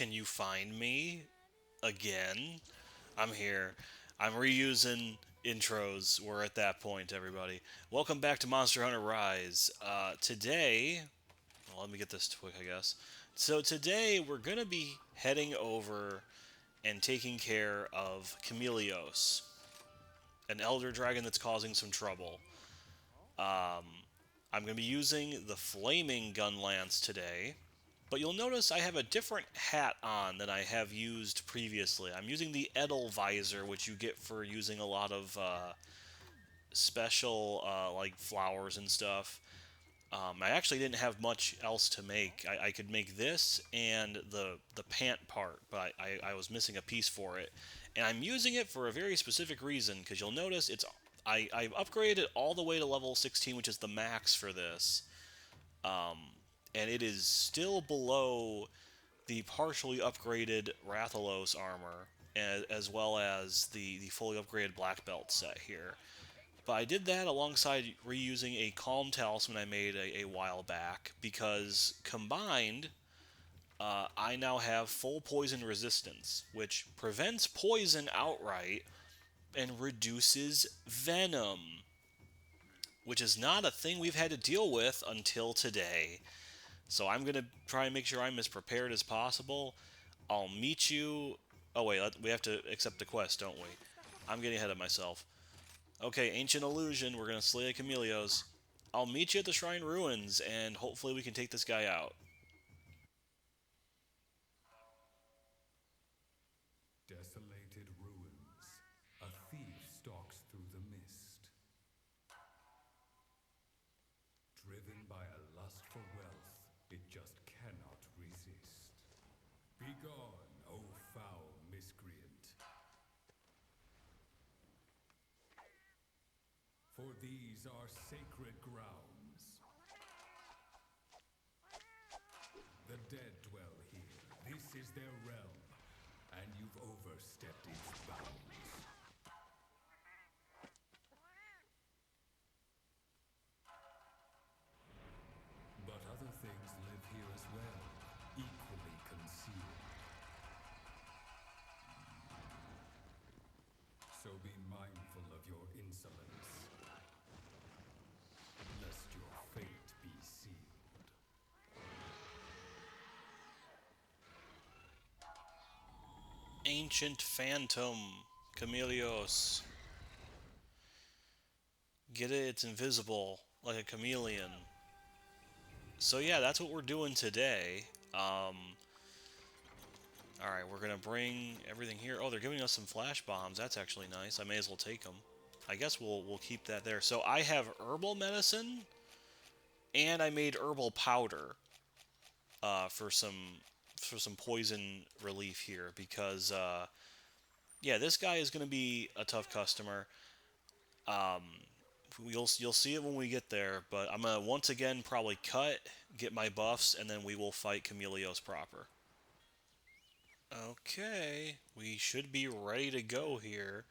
Can you find me again? I'm here. I'm reusing intros. We're at that point, everybody. Welcome back to Monster Hunter Rise. Today, well, let me get this quick, I guess. So today we're gonna be heading over and taking care of Chameleos, an elder dragon that's causing some trouble. Um, I'm gonna be using the flaming gun lance today. But you'll notice I have a different hat on than I have used previously. I'm using the Edel visor, which you get for using a lot of special like flowers and stuff. I actually didn't have much else to make. I could make this and the pant part, but I was missing a piece for it. And I'm using it for a very specific reason, because you'll notice I've upgraded it all the way to level 16, which is the max for this. Um, and it is still below the partially upgraded Rathalos armor, as well as the fully upgraded black belt set here. But I did that alongside reusing a Calm Talisman I made a while back, because combined, I now have full poison resistance, which prevents poison outright and reduces venom, which is not a thing we've had to deal with until today. So I'm going to try and make sure I'm as prepared as possible. I'll meet you... Oh, wait, we have to accept the quest, don't we? I'm getting ahead of myself. Okay, Ancient Illusion, we're going to slay a Chameleos. I'll meet you at the Shrine Ruins, and hopefully we can take this guy out. Desolated ruins. A thief stalks through the mist. Driven by a lust for wealth, it just cannot resist. Begone, O foul miscreant. For these are sacred grounds. The dead dwell here. This is their realm, and you've overstepped its bounds. But other things live here as well, equally concealed. So be mindful of your insolence, lest your fate be sealed. Ancient Phantom. Chameleos. Get it? It's invisible, like a chameleon. So yeah, that's what we're doing today. Alright, we're gonna bring everything here. Oh, they're giving us some flash bombs. That's actually nice. I may as well take them. I guess we'll keep that there. So I have herbal medicine, and I made herbal powder for some poison relief here, because yeah, this guy is gonna be a tough customer. Um, you'll see it when we get there, but I'm gonna once again probably cut, get my buffs, and then we will fight Chameleos proper. Okay, we should be ready to go here.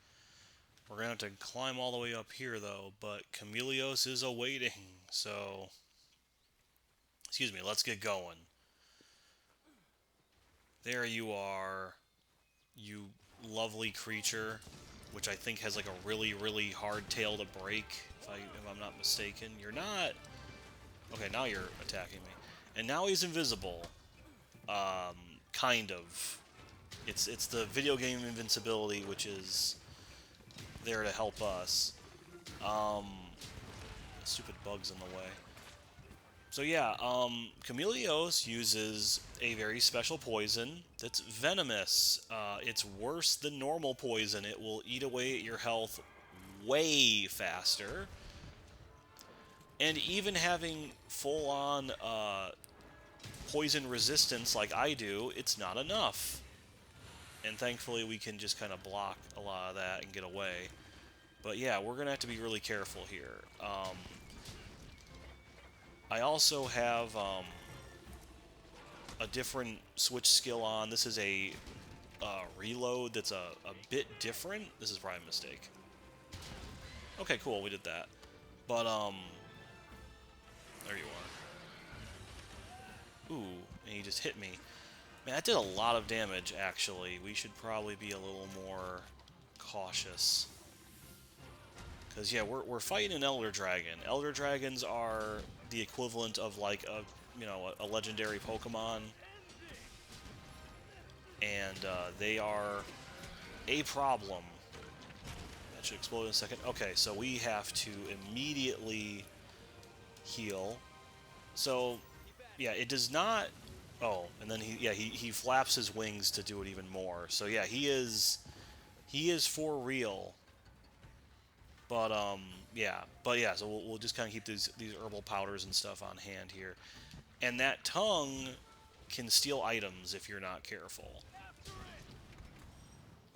We're gonna have to climb all the way up here though, but Chameleos is awaiting, so excuse me, let's get going. There you are, you lovely creature, which I think has like a really, really hard tail to break, if I'm not mistaken. You're not... Okay, now you're attacking me. And now he's invisible. Um, kind of. It's the video game invincibility, which is there to help us. Um, stupid bugs in the way. So yeah, Chameleos uses a very special poison that's venomous. It's worse than normal poison. It will eat away at your health way faster. And even having full-on poison resistance like I do, it's not enough. And thankfully we can just kind of block a lot of that and get away. But yeah, we're going to have to be really careful here. I also have a different switch skill on. This is a reload that's a bit different. This is probably a mistake. Okay, cool, we did that. But, there you are. Ooh, and he just hit me. Man, that did a lot of damage, actually. We should probably be a little more cautious. Because, yeah, we're fighting an Elder Dragon. Elder Dragons are the equivalent of, like, a legendary Pokemon. And they are a problem. That should explode in a second. Okay, so we have to immediately heal. So, yeah, it does not... Oh, and then he flaps his wings to do it even more. So yeah, he is for real. But yeah. So we'll just kind of keep these herbal powders and stuff on hand here. And that tongue can steal items if you're not careful.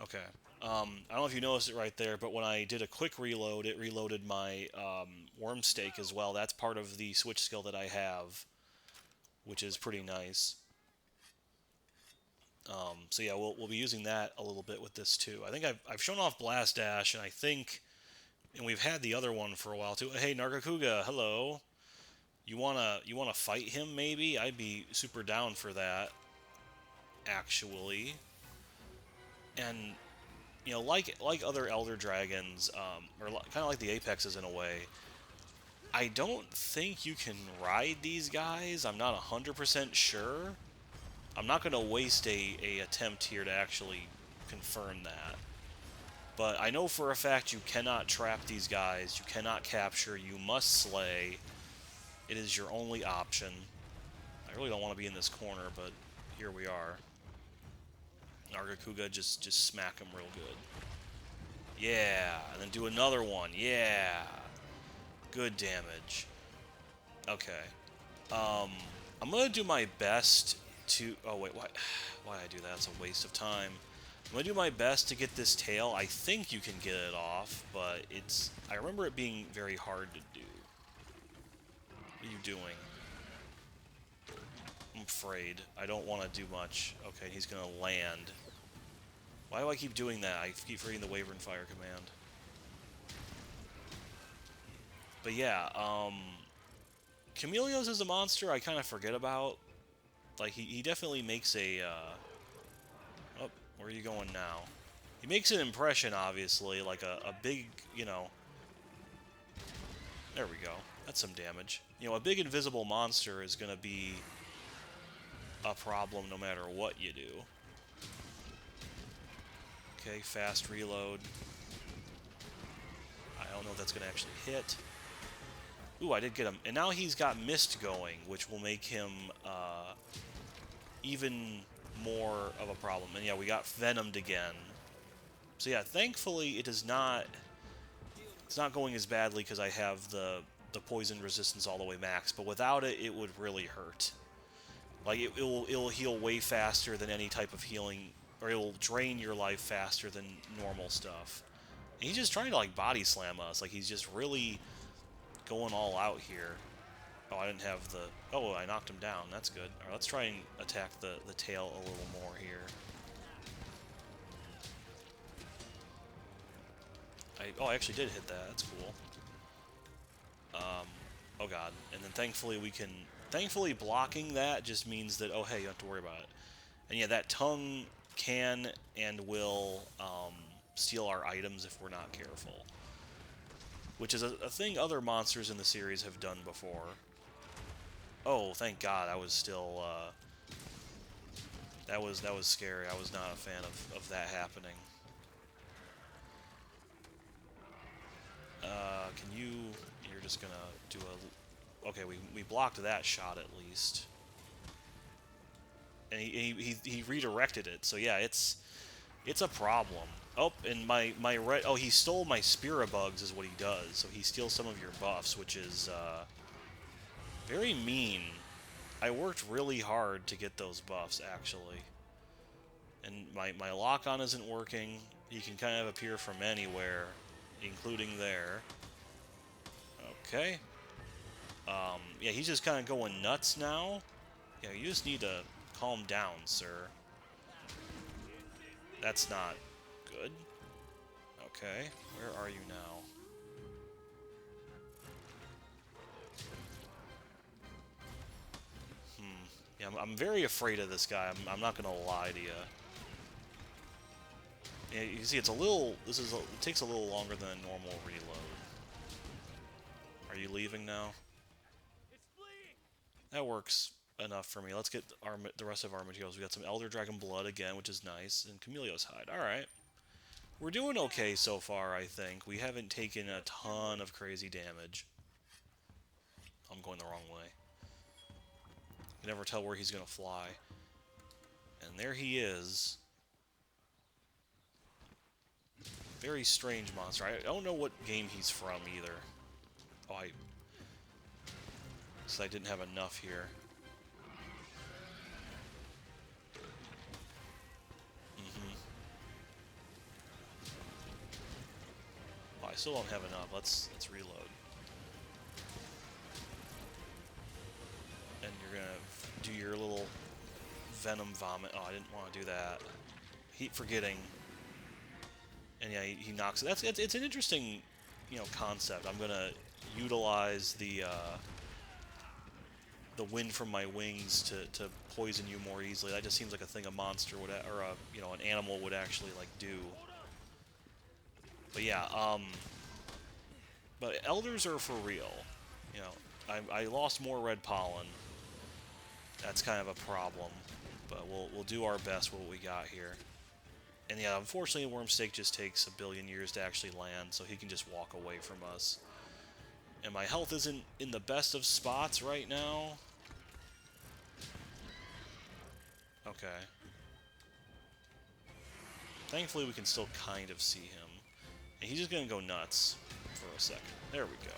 Okay. I don't know if you noticed it right there, but when I did a quick reload, it reloaded my worm stake as well. That's part of the switch skill that I have, which is pretty nice. So yeah, we'll be using that a little bit with this too. I think I've shown off Blast Dash, and I think, and we've had the other one for a while too. Hey, Nargacuga, hello. You wanna fight him? Maybe I'd be super down for that. Actually, and like other Elder Dragons, or kind of like the Apexes in a way. I don't think you can ride these guys. I'm not 100% sure. I'm not going to waste a attempt here to actually confirm that. But I know for a fact you cannot trap these guys. You cannot capture. You must slay. It is your only option. I really don't want to be in this corner, but here we are. Nargacuga, just smack him real good. Yeah, and then do another one. Yeah. Good damage. Okay. I'm going to do my best to... Oh, wait, why did I do that? It's a waste of time. I'm going to do my best to get this tail. I think you can get it off, but it's... I remember it being very hard to do. What are you doing? I'm afraid. I don't want to do much. Okay, he's going to land. Why do I keep doing that? I keep forgetting the Wyvern Fire command. But yeah, Chameleos is a monster I kind of forget about. Like, he definitely makes a, Oh, where are you going now? He makes an impression, obviously, like a big, There we go. That's some damage. A big invisible monster is going to be a problem no matter what you do. Okay, fast reload. I don't know if that's going to actually hit. Ooh, I did get him. And now he's got Mist going, which will make him even more of a problem. And yeah, we got Venomed again. So yeah, thankfully it is not... It's not going as badly because I have the poison resistance all the way max. But without it, it would really hurt. Like, it'll heal way faster than any type of healing... Or it'll drain your life faster than normal stuff. And he's just trying to, like, body slam us. Like, he's just really... going all out here. Oh, I didn't have the... Oh, I knocked him down. That's good. All right, let's try and attack the tail a little more here. I actually did hit that. That's cool. Oh god. And then thankfully we can... Thankfully blocking that just means that, oh hey, you don't have to worry about it. And yeah, that tongue can and will steal our items if we're not careful. Which is a thing other monsters in the series have done before. Oh, thank God, I was still, that was scary. I was not a fan of that happening. Can you... You're just gonna do a... Okay, we blocked that shot at least. And he redirected it, so yeah, it's a problem. Oh, and my red... Oh, he stole my Spira Bugs is what he does. So he steals some of your buffs, which is, very mean. I worked really hard to get those buffs, actually. And my lock-on isn't working. He can kind of appear from anywhere, including there. Okay. Yeah, he's just kind of going nuts now. Yeah, you just need to calm down, sir. That's not good. Okay, where are you now? Yeah, I'm very afraid of this guy. I'm not gonna lie to you. Yeah, you can see it's a little. It takes a little longer than a normal reload. Are you leaving now? That works enough for me. Let's get the rest of our materials. We got some Elder Dragon Blood again, which is nice, and Camellia's Hide. All right, we're doing okay so far. I think we haven't taken a ton of crazy damage. I'm going the wrong way. You can never tell where he's gonna fly. And there he is. Very strange monster. I don't know what game he's from either. Oh, so I didn't have enough here. Mm-hmm. Oh, I still don't have enough. Let's reload. And you're gonna do your little venom vomit. Oh, I didn't want to do that. Keep forgetting. And yeah, he knocks it. It's an interesting, concept. I'm gonna utilize the wind from my wings to poison you more easily. That just seems like a thing a monster would, or an animal would actually like do. But yeah, but elders are for real. You know, I lost more red pollen. That's kind of a problem, but we'll do our best with what we got here. And yeah, unfortunately, Wormstake just takes a billion years to actually land, so he can just walk away from us. And my health isn't in the best of spots right now. Okay. Thankfully, we can still kind of see him. And he's just gonna go nuts for a second. There we go.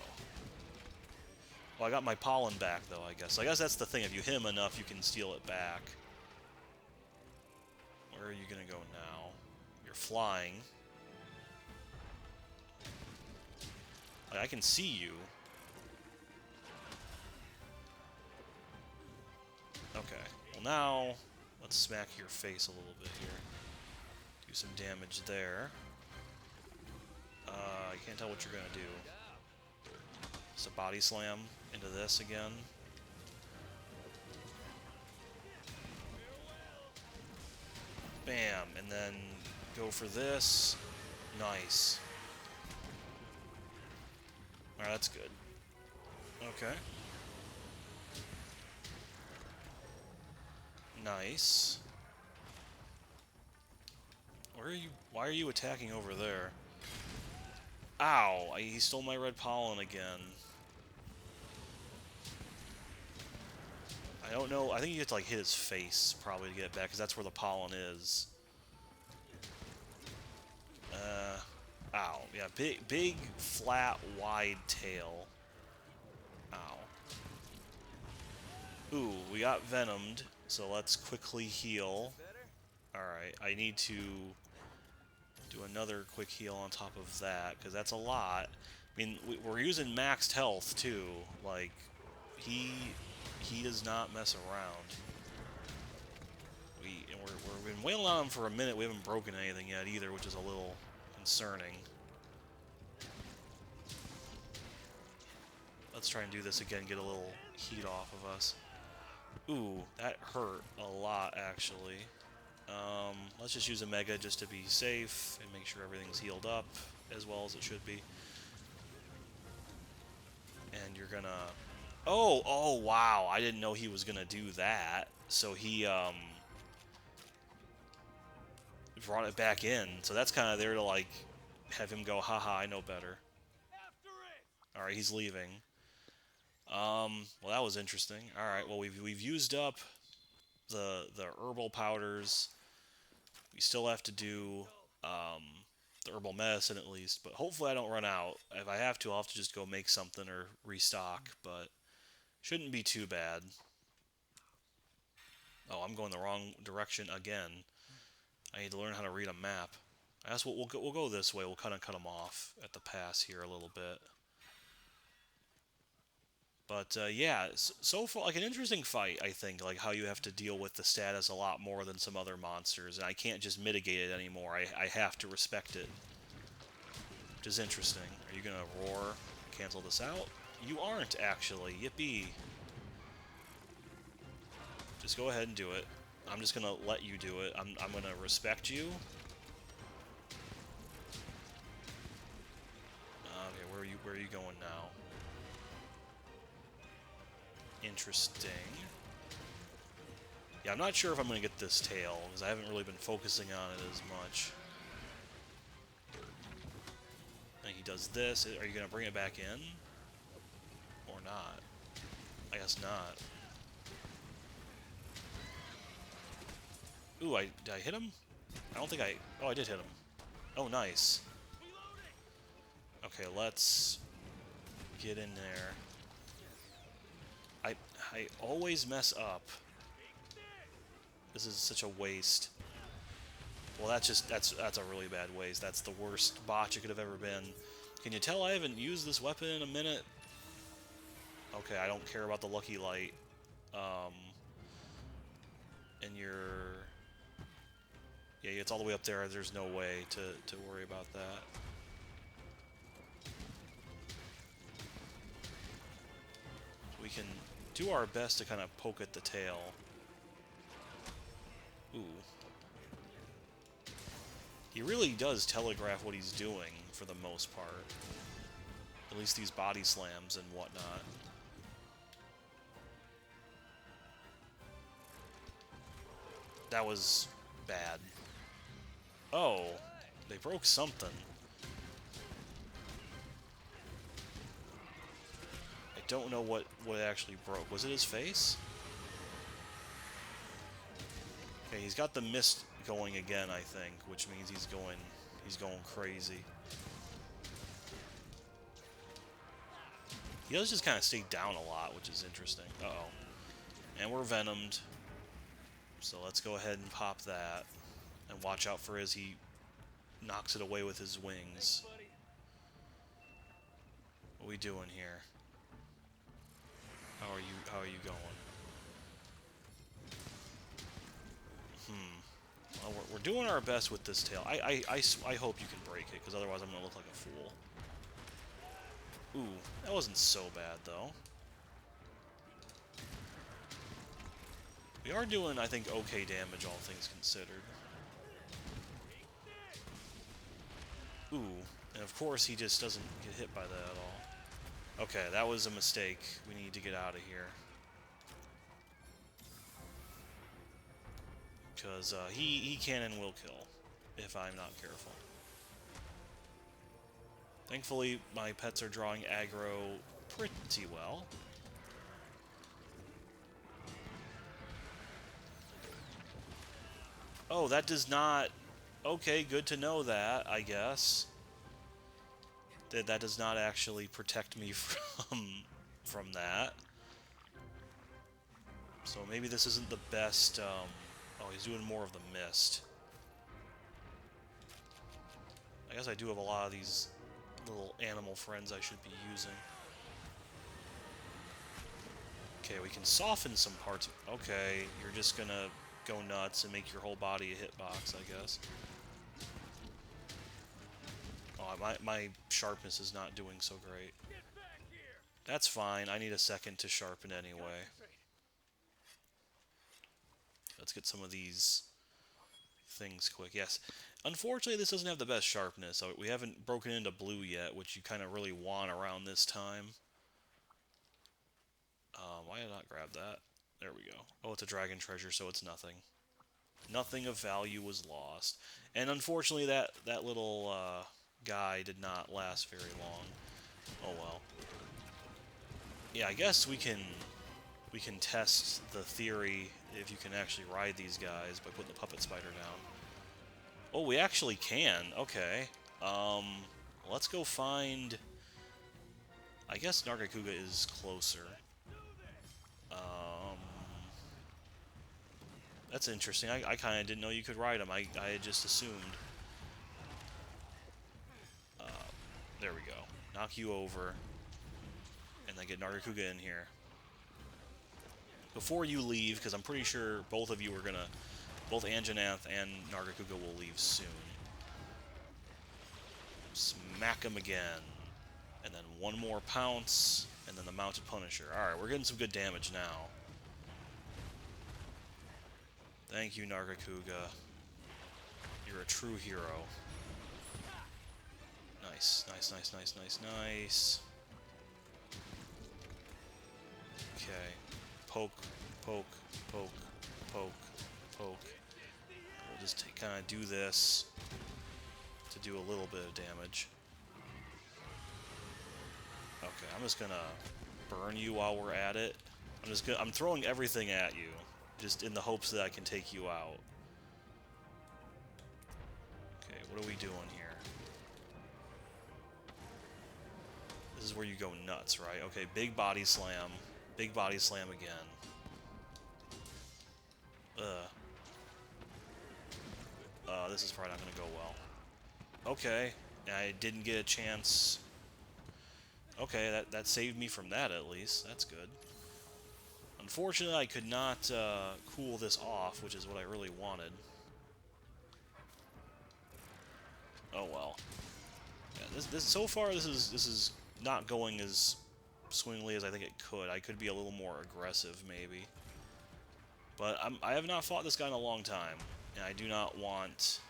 Well, I got my pollen back, though, I guess. So I guess that's the thing. If you hit him enough, you can steal it back. Where are you gonna go now? You're flying. Like, I can see you. Okay. Well, now, let's smack your face a little bit here. Do some damage there. I can't tell what you're gonna do. Just a body slam into this again. Bam, and then go for this. Nice. Alright, that's good. Okay. Nice. Why are you attacking over there? Ow! He stole my red pollen again. I don't know. I think you have to, like, hit his face, probably, to get it back, because that's where the pollen is. Ow. Yeah, big, flat, wide tail. Ow. Ooh, we got venomed, so let's quickly heal. Alright, I need to do another quick heal on top of that, because that's a lot. I mean, we're using maxed health, too. Like, he does not mess around. We've been wailing on him for a minute. We haven't broken anything yet, either, which is a little concerning. Let's try and do this again, get a little heat off of us. Ooh, that hurt a lot, actually. Let's just use a Mega just to be safe and make sure everything's healed up as well as it should be. And you're gonna... Oh, wow, I didn't know he was gonna do that. So he, brought it back in. So that's kind of there to, like, have him go, haha, I know better. Alright, he's leaving. Well, that was interesting. Alright, well, we've used up the herbal powders. We still have to do the herbal medicine at least, but hopefully I don't run out. If I have to, I'll have to just go make something or restock, but shouldn't be too bad. Oh, I'm going the wrong direction again. I need to learn how to read a map. I guess we'll go this way. We'll kind of cut them off at the pass here a little bit. But yeah, so far, like, an interesting fight, I think, like how you have to deal with the status a lot more than some other monsters, and I can't just mitigate it anymore. I have to respect it, which is interesting. Are you going to roar, cancel this out? You aren't, actually. Yippee. Just go ahead and do it. I'm just gonna let you do it. I'm gonna respect you. Okay, where are you going now? Interesting. Yeah, I'm not sure if I'm gonna get this tail, because I haven't really been focusing on it as much. And he does this. Are you gonna bring it back in? Or not? I guess not. Ooh, did I hit him? I don't think I... Oh, I did hit him. Oh, nice. Okay, let's get in there. I always mess up. This is such a waste. Well, that's a really bad waste. That's the worst botch it could have ever been. Can you tell I haven't used this weapon in a minute? Okay, I don't care about the lucky light. And you're... Yeah, it's all the way up there. There's no way to worry about that. We can do our best to kind of poke at the tail. Ooh. He really does telegraph what he's doing, for the most part. At least these body slams and whatnot. That was bad. Oh, they broke something. I don't know what actually broke. Was it his face? Okay, he's got the mist going again, I think, which means he's going crazy. He does just kind of stay down a lot, which is interesting. Uh-oh. And we're venomed. So let's go ahead and pop that. And watch out for as he knocks it away with his wings. What are we doing here? How are you going? Well, we're doing our best with this tail. I hope you can break it, because otherwise I'm going to look like a fool. Ooh, that wasn't so bad, though. We are doing, I think, okay damage, all things considered. Ooh, and of course he just doesn't get hit by that at all. Okay, that was a mistake. We need to get out of here. Because he can and will kill, if I'm not careful. Thankfully, my pets are drawing aggro pretty well. Oh, that does not... Okay, good to know that, I guess. That does not actually protect me from that. So maybe this isn't the best... Oh, he's doing more of the mist. I guess I do have a lot of these little animal friends I should be using. Okay, we can soften some parts. Okay, you're just gonna go nuts and make your whole body a hitbox, I guess. Oh, my sharpness is not doing so great. That's fine. I need a second to sharpen anyway. Let's get some of these things quick. Yes. Unfortunately, this doesn't have the best sharpness. So we haven't broken into blue yet, which you kind of really want around this time. Why did I not grab that? There we go. Oh, it's a dragon treasure, so it's nothing. Nothing of value was lost. And unfortunately, that little guy did not last very long. Oh well. Yeah, I guess we can test the theory if you can actually ride these guys by putting the puppet spider down. Oh, we actually can. Okay. Let's go find... I guess Nargacuga is closer. That's interesting. I kind of didn't know you could ride him. I had just assumed. There we go. Knock you over. And then get Nargacuga in here. Before you leave, because I'm pretty sure both of you are gonna... Both Anjanath and Nargacuga will leave soon. Smack him again. And then one more pounce. And then the Mounted Punisher. Alright, we're getting some good damage now. Thank you, Nargacuga. You're a true hero. Nice, nice, nice, nice, nice, nice. Okay. Poke, poke, poke, poke, poke. We'll just kind of do this to do a little bit of damage. Okay, I'm just gonna burn you while we're at it. I'm throwing everything at you, just in the hopes that I can take you out. Okay, what are we doing here? This is where you go nuts, right? Okay, big body slam. Big body slam again. This is probably not gonna go well. Okay, I didn't get a chance. Okay, that saved me from that at least. That's good. Unfortunately, I could not cool this off, which is what I really wanted. Oh well. Yeah, this so far this is not going as swingly as I think it could. I could be a little more aggressive maybe. But I have not fought this guy in a long time, and I do not want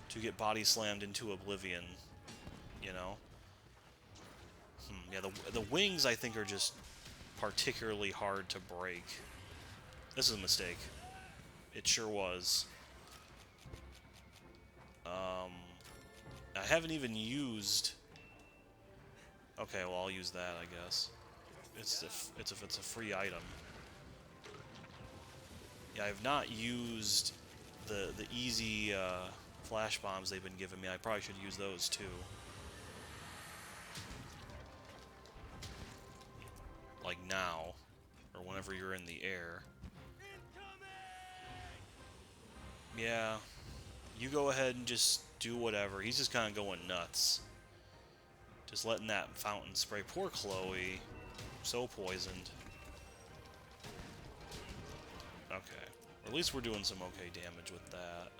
to get body slammed into oblivion, you know? Yeah, the wings I think are just particularly hard to break. This is a mistake. It sure was. I haven't even used... Okay, well I'll use that, I guess. It's a free item. Yeah, I've not used the easy flash bombs they've been giving me. I probably should use those too. Like now, or whenever you're in the air. Yeah, you go ahead and just do whatever. He's just kind of going nuts. Just letting that fountain spray. Poor Chloe. So poisoned. Okay. Or at least we're doing some okay damage with that.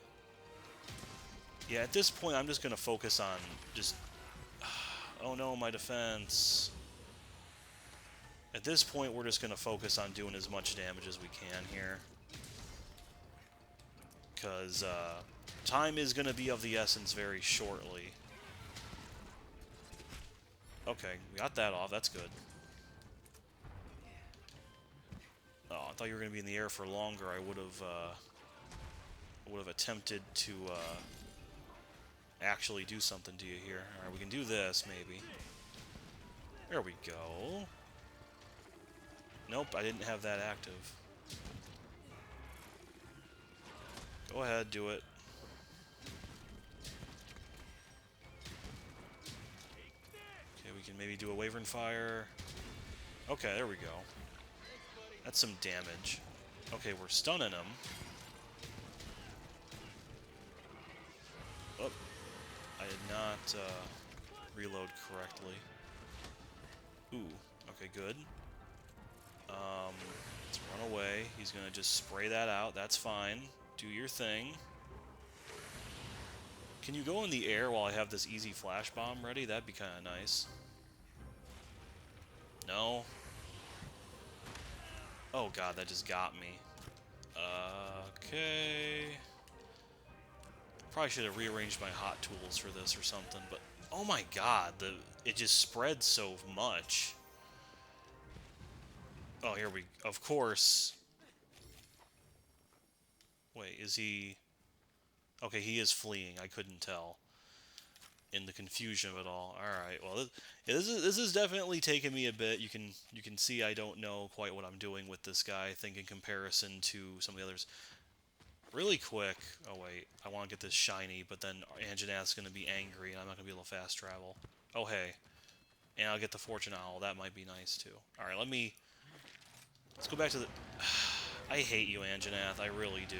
Yeah, at this point, I'm just going to focus on just... Oh no, my defense. At this point, we're just going to focus on doing as much damage as we can here. Because time is going to be of the essence very shortly. Okay, we got that off. That's good. Oh, I thought you were going to be in the air for longer. I would have attempted to actually do something to you here. All right, we can do this maybe. There we go. Nope, I didn't have that active. Go ahead, do it. Okay, we can maybe do a Wyvern Fire. Okay, there we go. That's some damage. Okay, we're stunning him. Oh, I did not reload correctly. Ooh, okay, good. Let's run away. He's gonna just spray that out. That's fine. Do your thing. Can you go in the air while I have this easy flash bomb ready? That'd be kind of nice. No. Oh god, that just got me. Okay. Probably should have rearranged my hot tools for this or something, but oh my god, it just spread so much. Oh, here we... Of course. Wait, is he... Okay, he is fleeing. I couldn't tell in the confusion of it all. All right. Well, this is definitely taking me a bit. You can see I don't know quite what I'm doing with this guy. I think in comparison to some of the others. Really quick. Oh wait, I want to get this shiny, but then Anjanath's going to be angry, and I'm not going to be able to fast travel. Oh hey, and I'll get the Fortune Owl. That might be nice too. All right, let's go back to the... I hate you, Anjanath. I really do.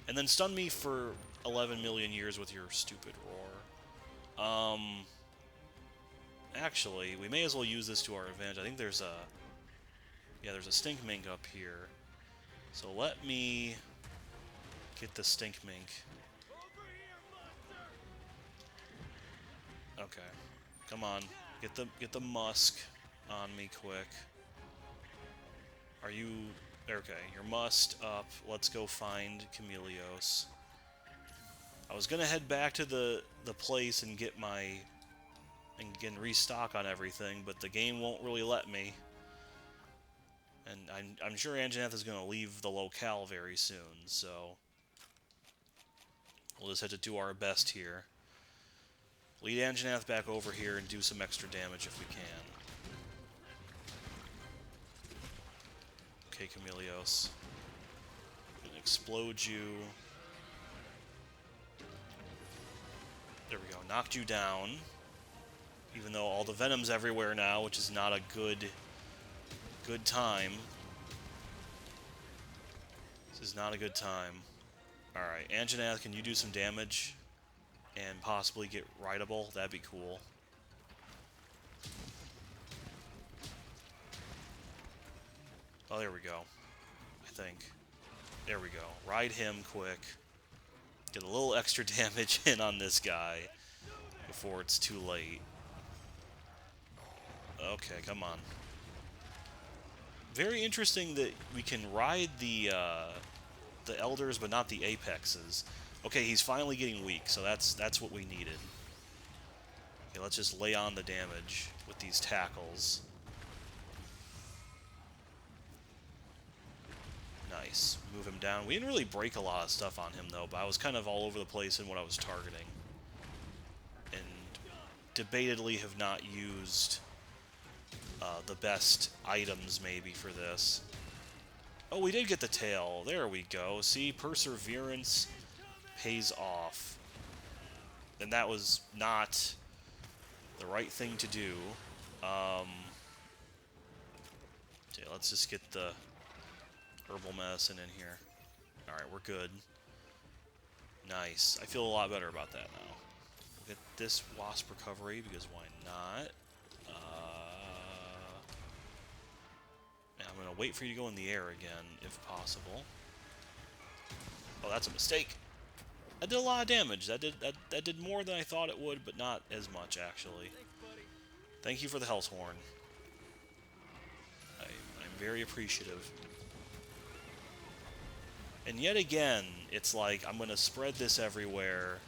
And then stun me for 11 million years with your stupid roar. Actually, we may as well use this to our advantage. I think there's a... Yeah, there's a Stink Mink up here. So let me get the Stink Mink. Okay. Come on. Get the musk on me quick. Are you... Okay, your must up. Let's go find Chameleos. I was gonna head back to the place and get my and restock on everything, but the game won't really let me. And I'm sure Anjanath is gonna leave the locale very soon, so we'll just have to do our best here. Lead Anjanath back over here and do some extra damage if we can. Okay, Chameleos. Gonna explode you. There we go. Knocked you down. Even though all the venom's everywhere now, which is not a good time. This is not a good time. Alright, Anjanath, can you do some damage? And possibly get rideable? That'd be cool. Oh, there we go. I think. There we go. Ride him quick. Get a little extra damage in on this guy before it's too late. Okay, come on. Very interesting that we can ride the elders, but not the apexes. Okay, he's finally getting weak, so that's what we needed. Okay, let's just lay on the damage with these tackles. Nice. Move him down. We didn't really break a lot of stuff on him, though, but I was kind of all over the place in what I was targeting. And debatedly have not used the best items, maybe, for this. Oh, we did get the tail. There we go. See, perseverance pays off. And that was not the right thing to do. Okay, let's just get the herbal medicine in here. Alright, we're good. Nice. I feel a lot better about that now. We'll get this wasp recovery, because why not? And I'm going to wait for you to go in the air again, if possible. Oh, that's a mistake. That did a lot of damage. That did more than I thought it would, but not as much, actually. Thank you for the health horn. I'm very appreciative. And yet again, it's like, I'm going to spread this everywhere.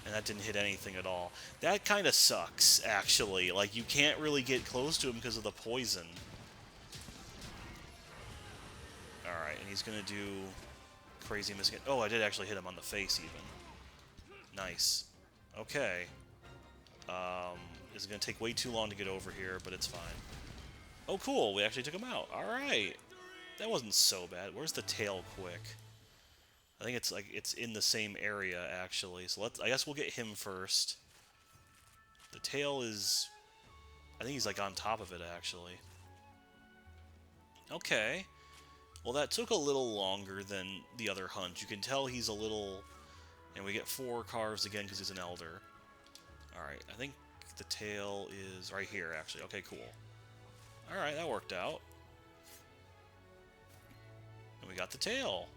And that didn't hit anything at all. That kind of sucks, actually. Like, you can't really get close to him because of the poison. Alright, and he's going to do crazy miscon... Oh, I did actually hit him on the face, even. Nice. Okay. It's going to take way too long to get over here, but it's fine. Oh, cool. We actually took him out. Alright. That wasn't so bad. Where's the tail quick? I think it's like it's in the same area, actually. So I guess we'll get him first. The tail is... I think he's like on top of it, actually. Okay. Well, that took a little longer than the other hunt. You can tell he's a little... And we get 4 carves again because he's an elder. Alright, I think the tail is right here, actually. Okay, cool. Alright, that worked out. And we got the tail.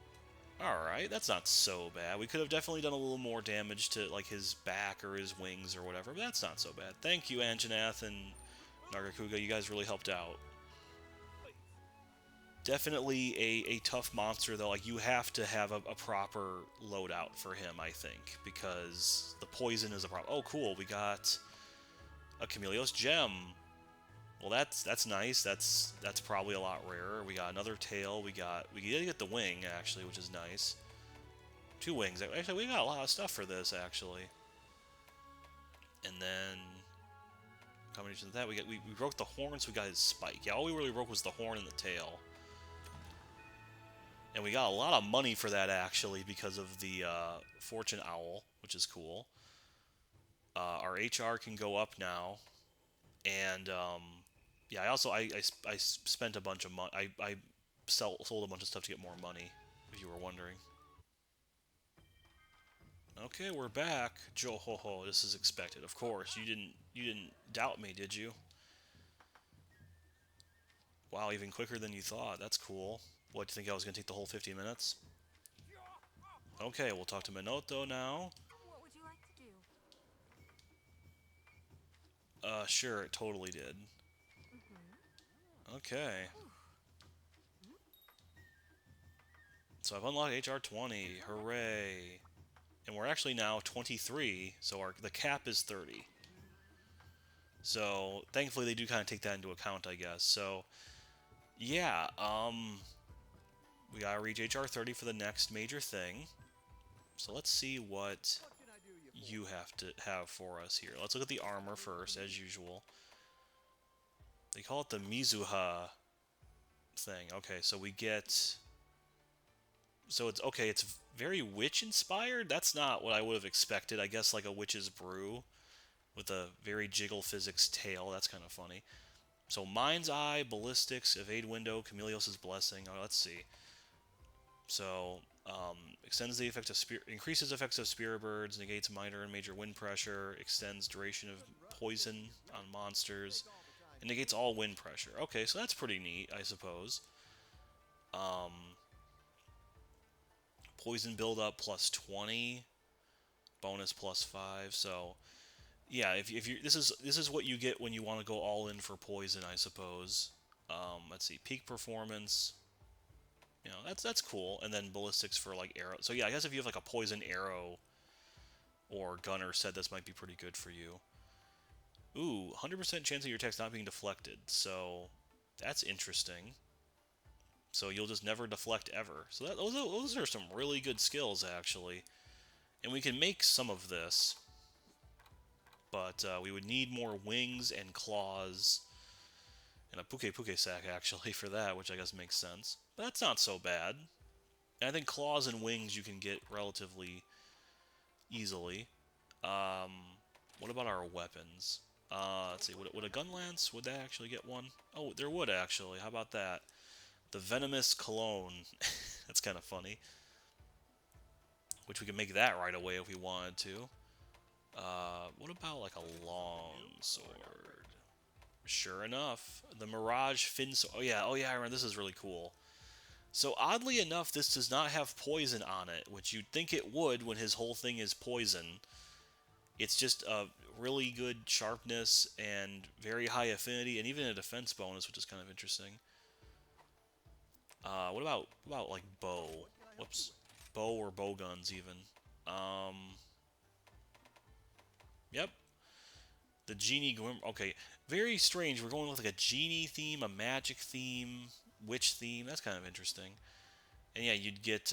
Alright, that's not so bad. We could have definitely done a little more damage to, like, his back or his wings or whatever, but that's not so bad. Thank you, Anjanath and Nargacuga. You guys really helped out. Definitely a tough monster, though. Like, you have to have a proper loadout for him, I think, because the poison is a problem. Oh, cool. We got a Chameleos gem. Well, that's nice. That's probably a lot rarer. We got another tail. We did get the wing, actually, which is nice. 2 wings. Actually, we got a lot of stuff for this, actually. And then combination of that, we broke the horns. We got his spike. Yeah, all we really broke was the horn and the tail. And we got a lot of money for that, actually, because of the Fortune Owl, which is cool. Our HR can go up now. And, yeah, I spent a bunch of money. I sold a bunch of stuff to get more money, if you were wondering. Okay, we're back. Joe ho ho, this is expected. Of course, you didn't doubt me, did you? Wow, even quicker than you thought. That's cool. What, do you think I was going to take the whole 50 minutes? Okay, we'll talk to Minoto now. What would you like to do? Sure, it totally did. Mm-hmm. Okay. So I've unlocked HR 20. Hooray. And we're actually now 23, so the cap is 30. So thankfully they do kind of take that into account, I guess. So yeah, we gotta reach HR 30 for the next major thing. So let's see what you have to have for us here. Let's look at the armor first, as usual. They call it the Mizuha thing. Okay, so we get. So it's okay. It's very witch inspired. That's not what I would have expected. I guess like a witch's brew with a very jiggle physics tail. That's kind of funny. So Mind's Eye, Ballistics, Evade Window, Chameleos' Blessing. Oh, let's see. So extends the effect of increases effects of Spirit Birds, negates minor and major wind pressure, extends duration of poison on monsters, and negates all wind pressure. Okay, so that's pretty neat, I suppose. Um, poison buildup plus 20, bonus plus 5. So yeah, if you this is what you get when you want to go all in for poison, I suppose. Let's see, peak performance. You know, that's cool. And then ballistics for like arrow. So yeah, I guess if you have like a poison arrow or gunner set, this might be pretty good for you. Ooh, 100% chance of your attacks not being deflected. So that's interesting. So you'll just never deflect ever. So those are some really good skills actually. And we can make some of this, but we would need more wings and claws and a puke sack actually for that, which I guess makes sense. But that's not so bad. And I think claws and wings you can get relatively easily. Um, what about our weapons? Let's see. Would a gun lance? Would that actually get one? Oh, there would actually. How about that? The venomous cologne. That's kind of funny. Which we can make that right away if we wanted to. What about like a long sword? Sure enough, the Mirage Fin Sword. Oh yeah, I remember. This is really cool. So oddly enough, this does not have poison on it, which you'd think it would when his whole thing is poison. It's just a really good sharpness and very high affinity, and even a defense bonus, which is kind of interesting. What about like bow? Whoops, bow or bow guns even. Um, yep, the genie glim. Okay, very strange. We're going with like a genie theme, a magic theme, witch theme. That's kind of interesting. And yeah, you'd get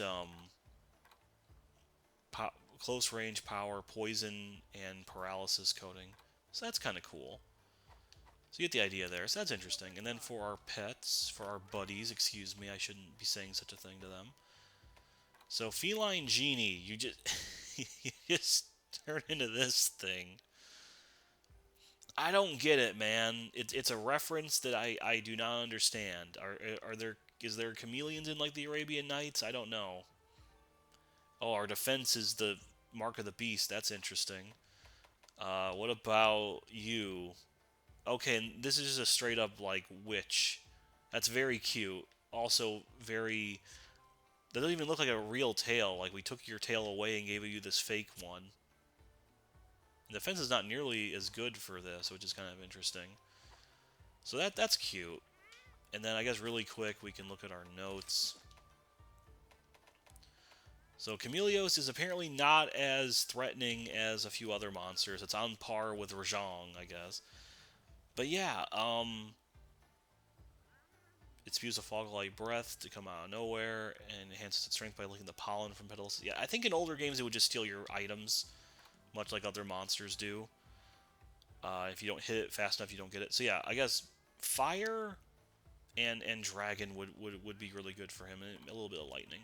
close range power, poison, and paralysis coating. So that's kind of cool. So you get the idea there. So that's interesting. And then for our pets, for our buddies, excuse me, I shouldn't be saying such a thing to them. So feline genie, you just you just turn into this thing. I don't get it, man. It's a reference that I do not understand. Are there is there chameleons in like the Arabian Nights? I don't know. Oh, our defense is the mark of the beast. That's interesting. What about you? Okay, and this is just a straight up like witch. That's very cute. Also very. That doesn't even look like a real tail. Like we took your tail away and gave you this fake one. The defense is not nearly as good for this, which is kind of interesting. So that's cute. And then I guess really quick we can look at our notes. So Chameleos is apparently not as threatening as a few other monsters. It's on par with Rajang, I guess. But yeah, it spews a fog-like breath to come out of nowhere and enhances its strength by licking the pollen from petals. Yeah, I think in older games it would just steal your items, much like other monsters do. If you don't hit it fast enough, you don't get it. So yeah, I guess fire and dragon would be really good for him, and a little bit of lightning.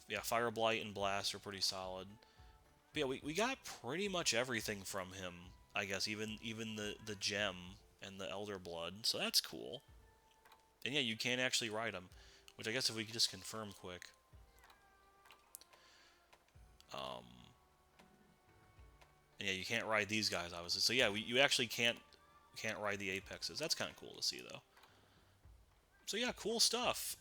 Yeah, fire blight and blast are pretty solid. But yeah, we got pretty much everything from him. I guess even the gem and the elder blood. So that's cool. And yeah, you can actually ride him, which I guess if we could just confirm quick. Um, and yeah, you can't ride these guys obviously. So yeah, you actually can't ride the apexes. That's kind of cool to see though. So yeah, cool stuff.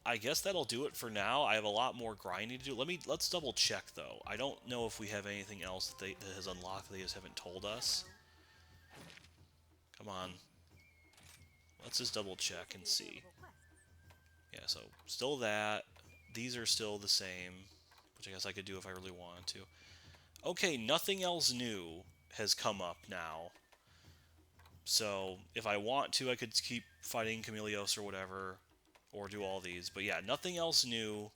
I guess that'll do it for now. I have a lot more grinding to do. Let's double check though. I don't know if we have anything else that has unlocked that they just haven't told us. Come Come on. Let's just double check and see. Yeah, so still that. These are still the same, which I guess I could do if I really wanted to. Okay, nothing else new has come up now. So if I want to, I could keep fighting Chameleos or whatever, or do all these. But yeah, nothing else new.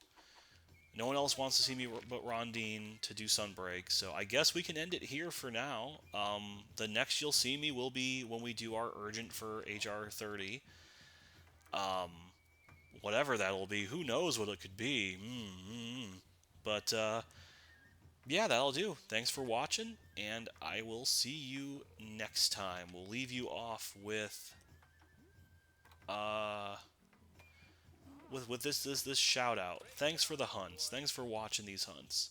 No one else wants to see me but Rondine to do Sunbreak, so I guess we can end it here for now. The next you'll see me will be when we do our Urgent for HR 30. Whatever that'll be, who knows what it could be. But yeah, that'll do. Thanks for watching, and I will see you next time. We'll leave you off with uh with this shout out. Thanks for the hunts. Thanks for watching these hunts.